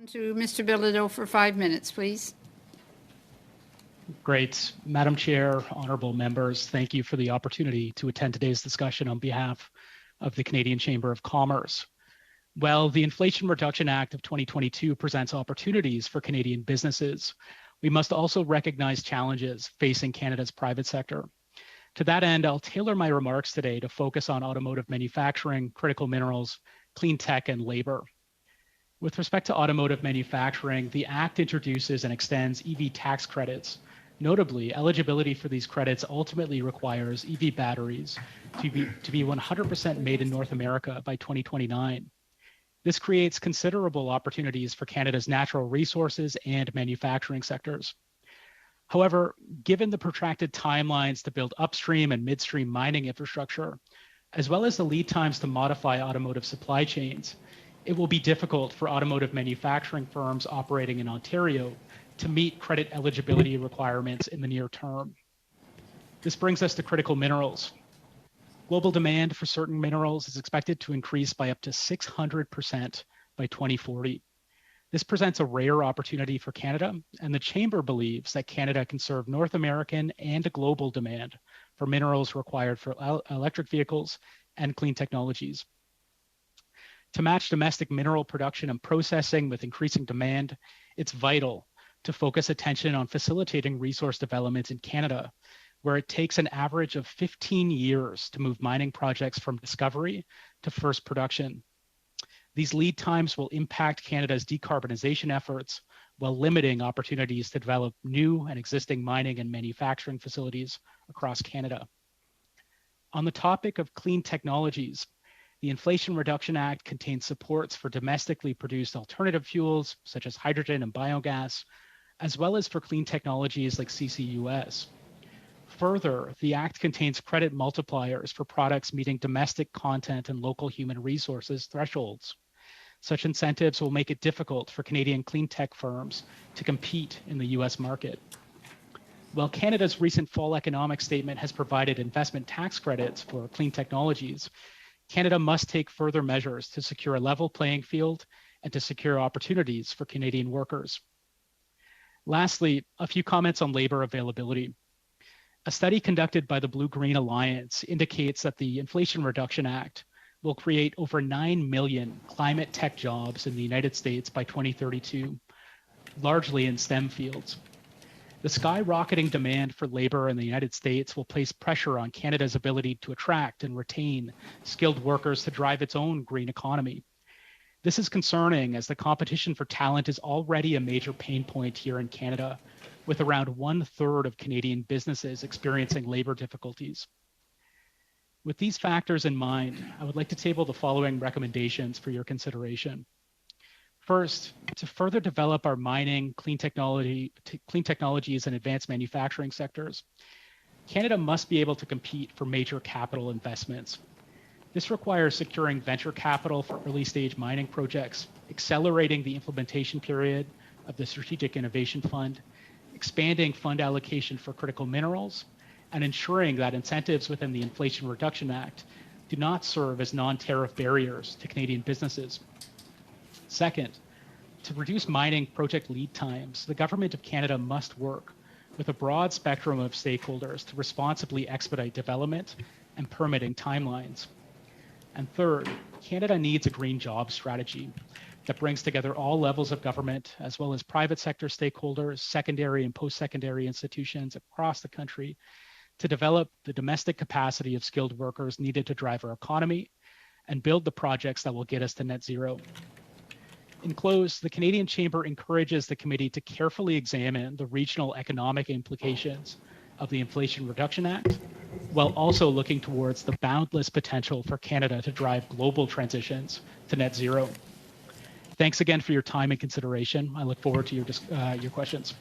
To Mr. Billedeau for 5 minutes, please. Great. Madam Chair, honorable members, thank you for the opportunity to attend today's discussion on behalf of the Canadian Chamber of Commerce. While the Inflation Reduction Act of 2022 presents opportunities for Canadian businesses, we must also recognize challenges facing Canada's private sector. To that end, I'll tailor my remarks today to focus on automotive manufacturing, critical minerals, clean tech, and labor. With respect to automotive manufacturing, the Act introduces and extends EV tax credits. Notably, eligibility for these credits ultimately requires EV batteries to be 100% made in North America by 2029. This creates considerable opportunities for Canada's natural resources and manufacturing sectors. However, given the protracted timelines to build upstream and midstream mining infrastructure, as well as the lead times to modify automotive supply chains, it will be difficult for automotive manufacturing firms operating in Ontario to meet credit eligibility requirements in the near term. This brings us to critical minerals. Global demand for certain minerals is expected to increase by up to 600% by 2040. This presents a rare opportunity for Canada, and the Chamber believes that Canada can serve North American and global demand for minerals required for electric vehicles and clean technologies. To match domestic mineral production and processing with increasing demand, it's vital to focus attention on facilitating resource development in Canada, where it takes an average of 15 years to move mining projects from discovery to first production. These lead times will impact Canada's decarbonization efforts while limiting opportunities to develop new and existing mining and manufacturing facilities across Canada. On the topic of clean technologies, the Inflation Reduction Act contains supports for domestically produced alternative fuels, such as hydrogen and biogas, as well as for clean technologies like CCUS. Further, the Act contains credit multipliers for products meeting domestic content and local human resources thresholds. Such incentives will make it difficult for Canadian clean tech firms to compete in the US market. While Canada's recent fall economic statement has provided investment tax credits for clean technologies, Canada must take further measures to secure a level playing field and to secure opportunities for Canadian workers. Lastly, a few comments on labor availability. A study conducted by the Blue-Green Alliance indicates that the Inflation Reduction Act will create over 9 million climate tech jobs in the United States by 2032, largely in STEM fields. The skyrocketing demand for labor in the United States will place pressure on Canada's ability to attract and retain skilled workers to drive its own green economy. This is concerning as the competition for talent is already a major pain point here in Canada, with around 1/3 of Canadian businesses experiencing labor difficulties. With these factors in mind, I would like to table the following recommendations for your consideration. First, to further develop our mining, clean technologies, and advanced manufacturing sectors, Canada must be able to compete for major capital investments. This requires securing venture capital for early-stage mining projects, accelerating the implementation period of the Strategic Innovation Fund, expanding fund allocation for critical minerals, and ensuring that incentives within the Inflation Reduction Act do not serve as non-tariff barriers to Canadian businesses. Second, to reduce mining project lead times, the Government of Canada must work with a broad spectrum of stakeholders to responsibly expedite development and permitting timelines. And third, Canada needs a green job strategy that brings together all levels of government, as well as private sector stakeholders, secondary and post-secondary institutions across the country, to develop the domestic capacity of skilled workers needed to drive our economy and build the projects that will get us to net zero. In close, the Canadian Chamber encourages the committee to carefully examine the regional economic implications of the Inflation Reduction Act, while also looking towards the boundless potential for Canada to drive global transitions to net zero. Thanks again for your time and consideration. I look forward to your questions.